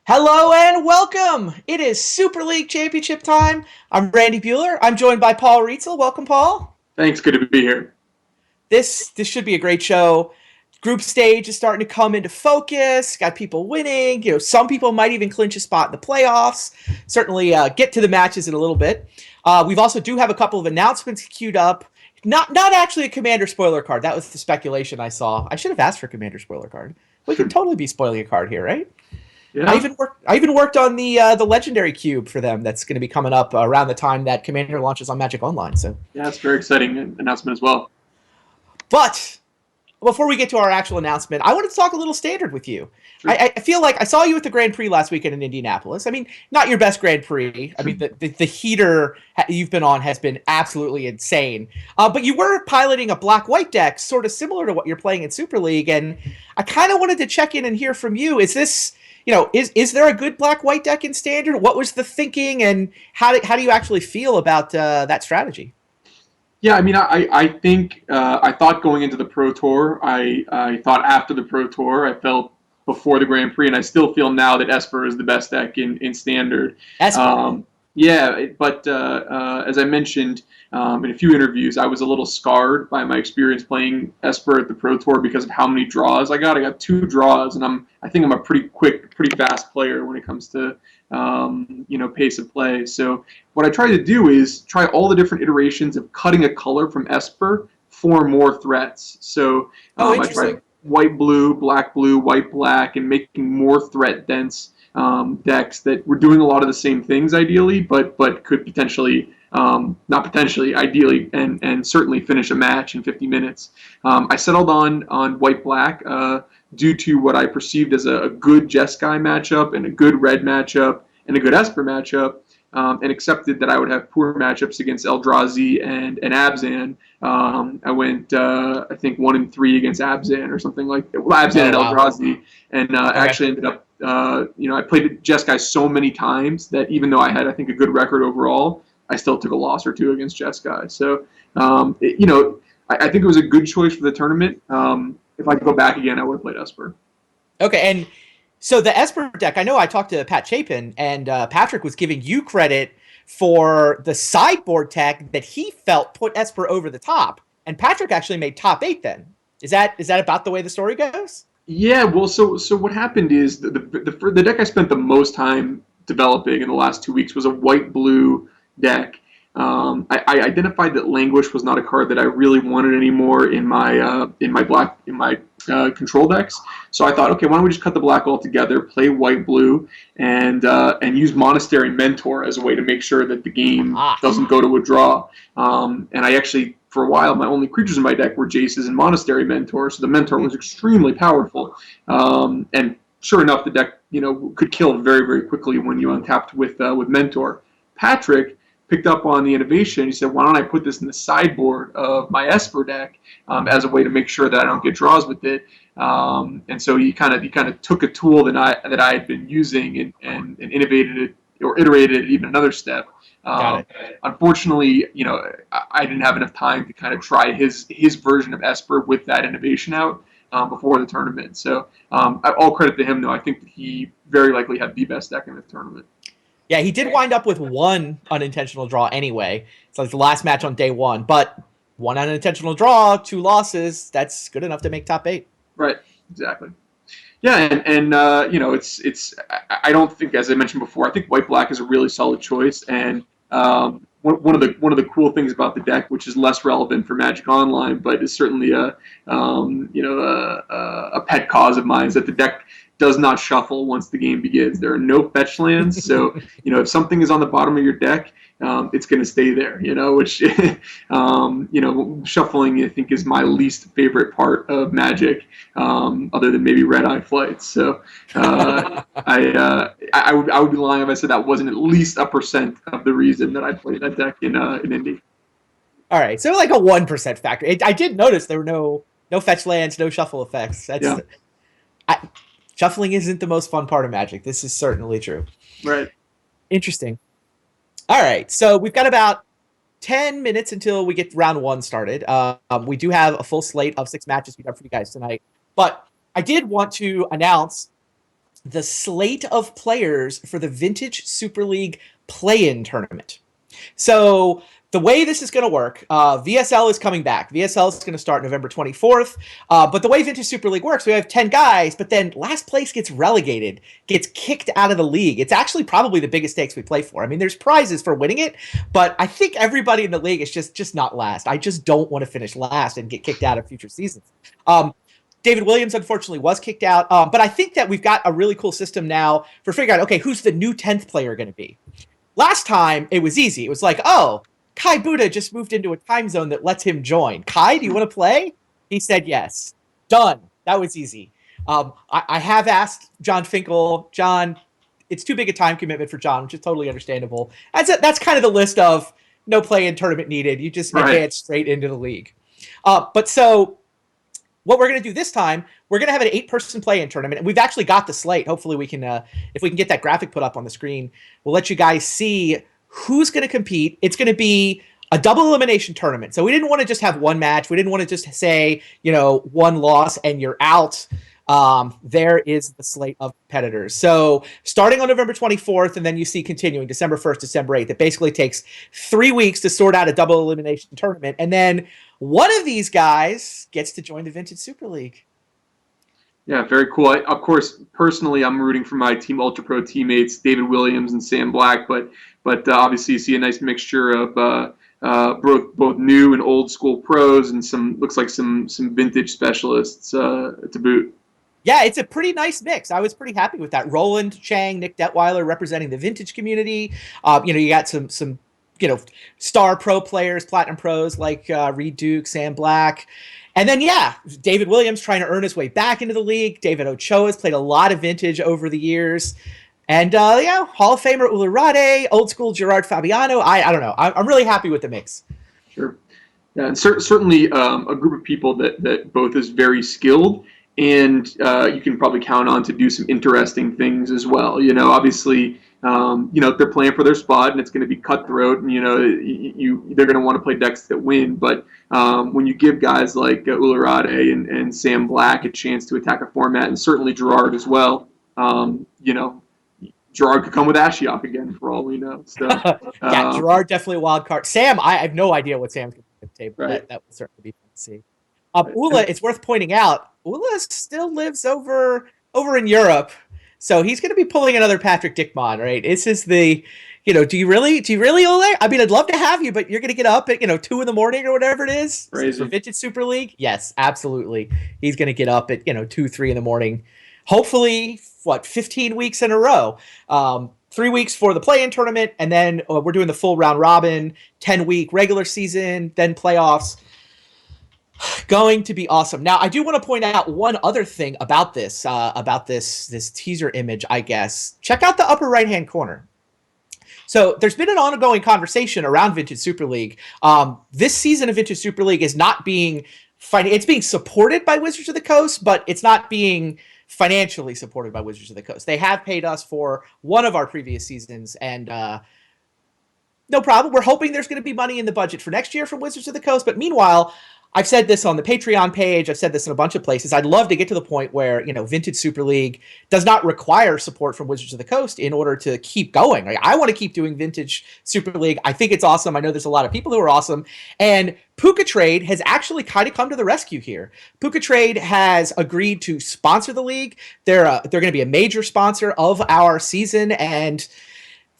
Hello and welcome. It is Super League Championship time. I'm Randy Bueller. I'm joined by Paul Rietzl. Welcome, Paul. Thanks. Good to be here. This should be a great show. Group stage is starting to come into focus. Got people winning. Some people might even clinch a spot in the playoffs. Certainly, get to the matches in a little bit. We've also do have a couple of announcements queued up. Not actually a Commander spoiler card. That was the speculation I saw. I should have asked for Commander spoiler card. We could totally be spoiling a card here, right? Yeah. I even worked on the legendary cube for them. That's going to be coming up around the time that Commander launches on Magic Online. So, Yeah, it's a very exciting announcement as well. but before we get to our actual announcement, I wanted to talk a little standard with you. Sure. I feel like I saw you at the Grand Prix last weekend in Indianapolis. I mean, not your best Grand Prix. I mean, the heater you've been on has been absolutely insane. But you were piloting a black-white deck, sort of similar to what you're playing in Super League, and I kind of wanted to check in and hear from you. Is this is there a good black-white deck in Standard? What was the thinking, and how do you actually feel about that strategy? Yeah, I mean, I think I thought going into the Pro Tour, I thought after the Pro Tour, I felt before the Grand Prix, and I still feel now that Esper is the best deck in Standard. Esper. Yeah, but as I mentioned in a few interviews, I was a little scarred by my experience playing Esper at the Pro Tour because of how many draws I got. I got 2 draws, and I think I'm a pretty quick, pretty fast player when it comes to pace of play. So what I try to do is try all the different iterations of cutting a color from Esper for more threats. So I tried white blue, white black, and making more threat dense decks that were doing a lot of the same things ideally, but could potentially, not potentially, ideally, and certainly finish a match in 50 minutes. I settled on white black due to what I perceived as a good Jeskai matchup and a good red matchup and a good Esper matchup. And accepted that I would have poor matchups against Eldrazi and Abzan. I went, I think, 1-3 against Abzan or something like that. Well, Abzan and Eldrazi, and actually ended up, I played Jeskai so many times that even though I had, I think, a good record overall, I still took a loss or two against Jeskai. So, I think it was a good choice for the tournament. If I could go back again, I would have played Esper. Okay, and so the Esper deck, I know I talked to Pat Chapin, and Patrick was giving you credit for the sideboard tech that he felt put Esper over the top, and Patrick actually made top 8 then. Is that about the way the story goes? Yeah, well, so what happened is the deck I spent the most time developing in the last 2 weeks was a white-blue deck. I identified that Languish was not a card that I really wanted anymore in my control decks. So I thought, okay, why don't we just cut the black altogether, play white-blue, and use Monastery Mentor as a way to make sure that the game doesn't go to a draw. And I actually, for a while, my only creatures in my deck were Jaces and Monastery Mentor, so the Mentor was extremely powerful. And sure enough, the deck could kill very, very quickly when you untapped with Mentor. Patrick picked up on the innovation. He said, why don't I put this in the sideboard of my Esper deck as a way to make sure that I don't get draws with it. And so he kind of took a tool that I had been using and innovated it or iterated it even another step. Got it. Unfortunately, I didn't have enough time to kind of try his version of Esper with that innovation out before the tournament. So all credit to him, though. I think that he very likely had the best deck in the tournament. Yeah, he did wind up with 1 unintentional draw anyway. It's like the last match on day 1, but 1 unintentional draw, 2 losses, that's good enough to make top 8. Right, exactly. Yeah, and it's I don't think, as I mentioned before, I think white black is a really solid choice, and one of the cool things about the deck, which is less relevant for Magic Online, but is certainly a pet cause of mine, is that the deck does not shuffle once the game begins. There are no fetch lands, so if something is on the bottom of your deck, it's going to stay there. Which shuffling I think is my least favorite part of Magic, other than maybe Red Eye Flights. So I would be lying if I said that wasn't at least 1% of the reason that I played that deck in Indy. All right, so like a 1% factor. I did notice there were no fetch lands, no shuffle effects. Shuffling isn't the most fun part of Magic. This is certainly true. Right. Interesting. All right, so we've got about 10 minutes until we get round 1 started. We do have a full slate of 6 matches we got for you guys tonight. But I did want to announce the slate of players for the Vintage Super League play-in tournament. So the way this is going to work, VSL is coming back. VSL is going to start November 24th. But the way Vintage Super League works, we have 10 guys, but then last place gets relegated, gets kicked out of the league. It's actually probably the biggest stakes we play for. I mean, there's prizes for winning it, but I think everybody in the league is just not last. I just don't want to finish last and get kicked out of future seasons. David Williams, unfortunately, was kicked out. But I think that we've got a really cool system now for figuring out, okay, who's the new 10th player going to be? Last time, it was easy. It was like, oh, Kai Buddha just moved into a time zone that lets him join. Kai, do you want to play? He said yes. Done. That was easy. I have asked John Finkel. John, it's too big a time commitment for John, which is totally understandable. That's kind of the list of no play-in tournament needed. You just advance straight into the league. But so what we're going to do this time, we're going to have an 8-person play-in tournament, and we've actually got the slate. Hopefully we can, if we can get that graphic put up on the screen, we'll let you guys see who's going to compete. It's going to be a double elimination tournament. So we didn't want to just have one match. We didn't want to just say, one loss and you're out. There is the slate of competitors. So starting on November 24th, and then you see continuing December 1st, December 8th. It basically takes 3 weeks to sort out a double elimination tournament. And then one of these guys gets to join the Vintage Super League. Yeah, very cool. Of course, personally, I'm rooting for my Team Ultra Pro teammates, David Williams and Sam Black, but obviously you see a nice mixture of both new and old school pros and looks like some vintage specialists to boot. Yeah, it's a pretty nice mix. I was pretty happy with that. Roland Chang, Nick Detweiler representing the vintage community. You got some star pro players, platinum pros like Reed Duke, Sam Black. And then, David Williams trying to earn his way back into the league. David Ochoa's played a lot of vintage over the years. And, Hall of Famer Ularade, old school Gerard Fabiano. I don't know. I'm really happy with the mix. Sure. Yeah, and certainly a group of people that both is very skilled and you can probably count on to do some interesting things as well. Obviously, they're playing for their spot and it's going to be cutthroat and, they're going to want to play decks that win. But when you give guys like Ularade and Sam Black a chance to attack a format, and certainly Gerard as well, Gerard could come with Ashiok again for all we know. So, Gerard definitely a wild card. Sam, I have no idea what Sam's going to do at the table. Right. That would certainly be fun to see. Ula, it's worth pointing out, Ula still lives over in Europe, so he's going to be pulling another Patrick Dickmon, right? This is the, do you really, Ula? I mean, I'd love to have you, but you're going to get up at 2 a.m. or whatever it is for Vintage Super League. Yes, absolutely. He's going to get up at 2, 3 a.m. Hopefully, 15 weeks in a row. 3 weeks for the play-in tournament, and then we're doing the full round robin, 10-week regular season, then playoffs. Going to be awesome. Now, I do want to point out one other thing about this teaser image, I guess. Check out the upper right-hand corner. So there's been an ongoing conversation around Vintage Super League. This season of Vintage Super League is not being it's being supported by Wizards of the Coast, but it's not being financially supported by Wizards of the Coast. They have paid us for one of our previous seasons, and no problem. We're hoping there's going to be money in the budget for next year from Wizards of the Coast, but meanwhile, I've said this on the Patreon page. I've said this in a bunch of places. I'd love to get to the point where, Vintage Super League does not require support from Wizards of the Coast in order to keep going. Like, I want to keep doing Vintage Super League. I think it's awesome. I know there's a lot of people who are awesome. And Puka Trade has actually kind of come to the rescue here. Puka Trade has agreed to sponsor the league. They're going to be a major sponsor of our season, and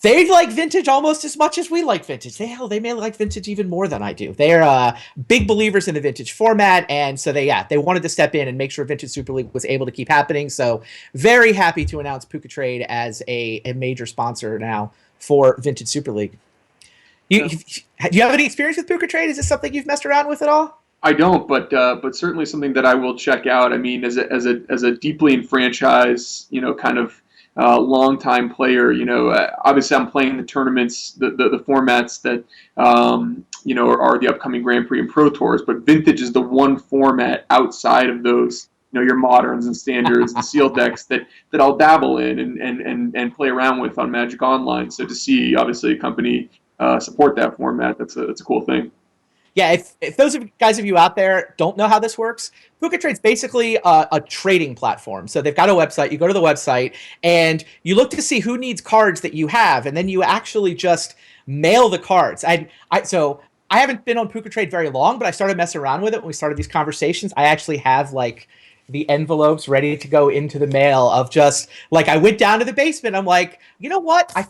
they like vintage almost as much as we like vintage. They may like vintage even more than I do. They're big believers in the vintage format, and so they wanted to step in and make sure Vintage Super League was able to keep happening. So very happy to announce Puka Trade as a major sponsor now for Vintage Super League. Do you have any experience with Puka Trade? Is this something you've messed around with at all? I don't, but certainly something that I will check out. I mean, as a deeply enfranchised, kind of long-time player, obviously I'm playing the tournaments, the formats that, are the upcoming Grand Prix and Pro Tours, but Vintage is the one format outside of those, your moderns and standards and sealed decks that I'll dabble in and play around with on Magic Online. So to see, obviously, a company support that format, that's a cool thing. Yeah, if those guys of you out there don't know how this works, Puka Trade's basically a trading platform. So they've got a website. You go to the website and you look to see who needs cards that you have, and then you actually just mail the cards. So I haven't been on Puka Trade very long, but I started messing around with it when we started these conversations. I actually have like the envelopes ready to go into the mail of just like I went down to the basement. I'm like, you know what? I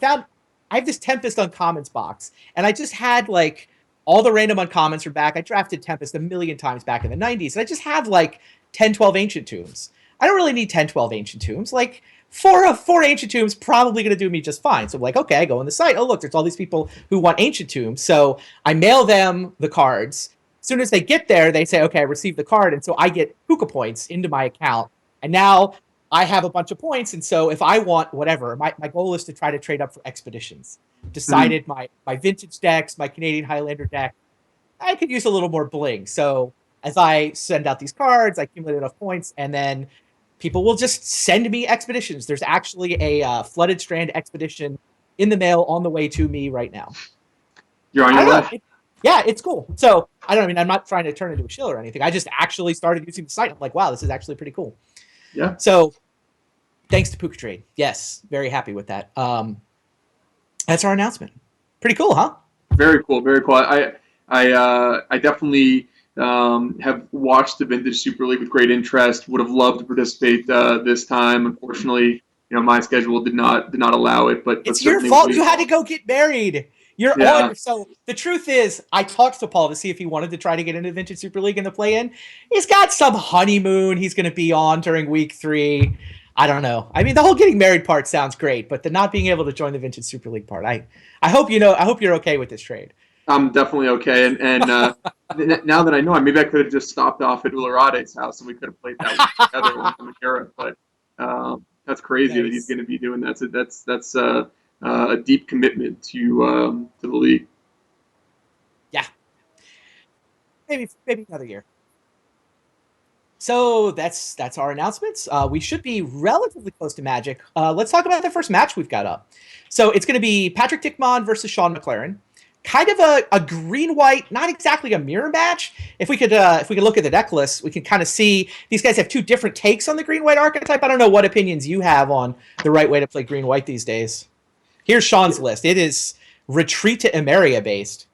have this Tempest Uncommons box, and I just had like all the random uncommons are back. I drafted Tempest a million times back in the 90s, and I just have like 10, 12 Ancient Tombs. I don't really need 10, 12 Ancient Tombs. Like, four Ancient Tombs probably going to do me just fine. So I'm like, okay, I go on the site. Oh, look, there's all these people who want Ancient Tombs. So I mail them the cards. As soon as they get there, they say, okay, I received the card. And so I get Puka points into my account. And now I have a bunch of points. And so if I want whatever, my goal is to try to trade up for expeditions. Decided my vintage decks, my Canadian Highlander deck, I could use a little more bling. So as I send out these cards, I accumulate enough points, and then people will just send me expeditions. There's actually a Flooded Strand expedition in the mail on the way to me right now. You're on your way. Yeah, it's cool. So I don't know. I mean, I'm not trying to turn into a shill or anything. I just actually started using the site. I'm like, wow, this is actually pretty cool. Yeah. So thanks to Puka Trade. Yes, very happy with that. That's our announcement. Pretty cool, huh? Very cool. Very cool. I definitely have watched the Vintage Super League with great interest. Would have loved to participate this time. Unfortunately, my schedule did not allow it. But it's your fault. You had to go get married. You're on. So the truth is, I talked to Paul to see if he wanted to try to get into the Vintage Super League in the play-in. He's got some honeymoon he's going to be on during week 3. I don't know. I mean, the whole getting married part sounds great, but the not being able to join the Vintage Super League part, I hope I hope you're okay with this trade. I'm definitely okay. And now that I know, maybe I could have just stopped off at Ularade's house and we could have played that together when I'm in Europe. But that's crazy that he's going to be doing that. So that's a deep commitment to the league. Yeah. Maybe another year. So that's our announcements. We should be relatively close to Magic. Let's talk about the first match we've got up. So it's going to be Patrick Dickmon versus Sean McLaren. Kind of a green-white, not exactly a mirror match. If we could look at the deck list, we can kind of see these guys have two different takes on the green-white archetype. I don't know what opinions you have on the right way to play green-white these days. Here's Sean's list. It is Retreat to Emeria based.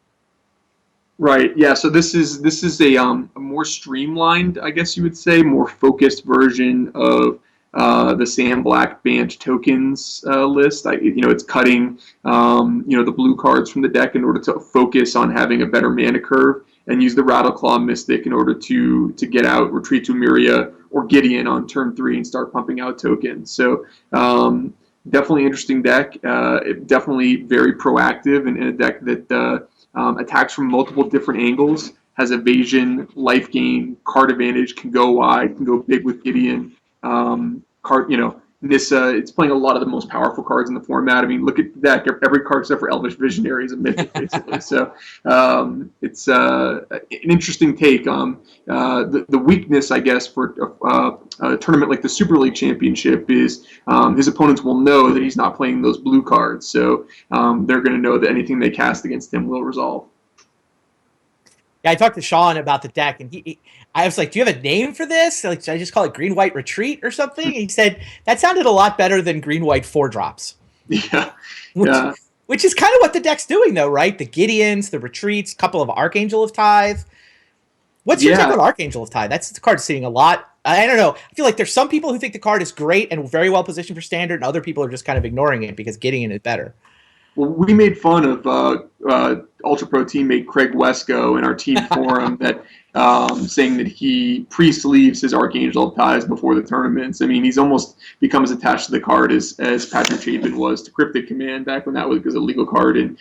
Right. Yeah. So this is a more streamlined, I guess you would say, more focused version of the Sand Black banned tokens list. It's cutting the blue cards from the deck in order to focus on having a better mana curve, and use the Rattleclaw Mystic in order to get out Retreat to Emeria or Gideon on turn 3 and start pumping out tokens. So definitely interesting deck. Definitely very proactive, and a deck that attacks from multiple different angles, has evasion, life gain, card advantage, can go wide, can go big with Gideon. Nissa, it's playing a lot of the most powerful cards in the format. I mean, look at that. Every card except for Elvish Visionary is a mythic, basically. So it's an interesting take. The weakness, I guess, for a tournament like the Super League Championship is his opponents will know that he's not playing those blue cards. So they're going to know that anything they cast against him will resolve. Yeah, I talked to Sean about the deck, and I was like, do you have a name for this? Like, should I just call it Green-White Retreat or something? And he said, that sounded a lot better than Green-White 4-drops. Yeah. Which is kind of what the deck's doing, though, right? The Gideons, the Retreats, a couple of Archangel of Tithe. What's your take on Archangel of Tithe? That's the card seeing a lot. I don't know. I feel like there's some people who think the card is great and very well positioned for Standard, and other people are just kind of ignoring it because Gideon is better. Well, we made fun of Ultra Pro teammate Craig Wesco in our team forum that saying that he pre-sleeves his Archangel of Ties before the tournaments. I mean, he's almost become as attached to the card as Patrick Chapin was to Cryptic Command back when that was a legal card in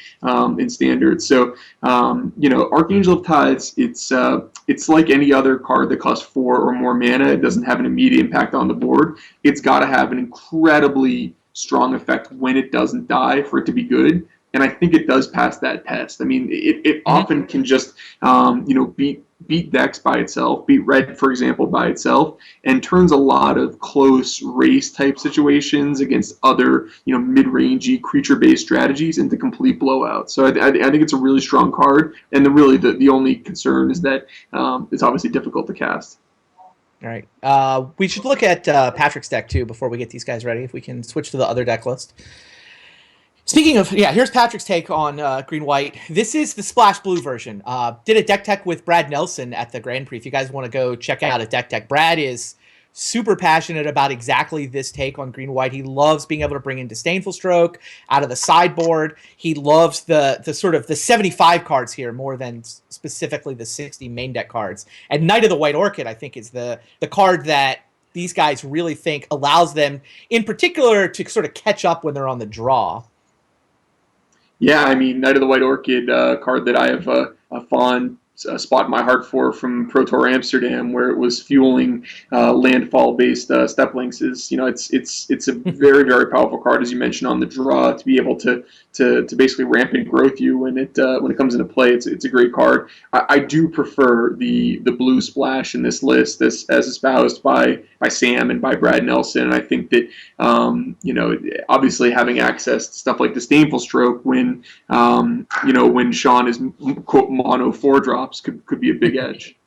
Standard. So, Archangel of Ties, it's like any other card that costs 4 or more mana. It doesn't have an immediate impact on the board. It's got to have an incredibly strong effect when it doesn't die for it to be good. and I think it does pass that test. I mean, it often can just beat decks by itself, beat red, for example, by itself, and turns a lot of close race type situations against other mid-rangey creature-based strategies into complete blowouts. So I think it's a really strong card, and the only concern is that it's obviously difficult to cast. All right. We should look at Patrick's deck too before we get these guys ready. If we can switch to the other deck list. Speaking of, here's Patrick's take on green-white. This is the Splash Blue version. Did a deck tech with Brad Nelson at the Grand Prix. If you guys want to go check out a deck tech, Brad is super passionate about exactly this take on green-white. He loves being able to bring in Disdainful Stroke out of the sideboard. He loves the sort of the 75 cards here more than specifically the 60 main deck cards. And Knight of the White Orchid, I think, is the card that these guys really think allows them, in particular, to sort of catch up when they're on the draw. Yeah, I mean, Knight of the White Orchid, card that I have a fond spot in my heart from Pro Tour Amsterdam, where it was fueling landfall-based step links. Is it's a very, very powerful card, as you mentioned, on the draw, to be able to basically rampant growth you when it comes into play. It's a great card. I do prefer the blue splash in this list, as espoused by Sam and by Brad Nelson. And I think that obviously having access to stuff like Disdainful Stroke when Sean is quote mono 4-drops could be a big edge.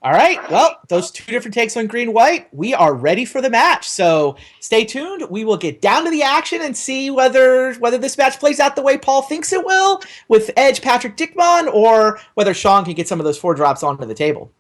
All right, well, those two different takes on green-white. We are ready for the match, so stay tuned. We will get down to the action and see whether this match plays out the way Paul thinks it will with Edge Patrick Dickman, or whether Sean can get some of those 4-drops onto the table.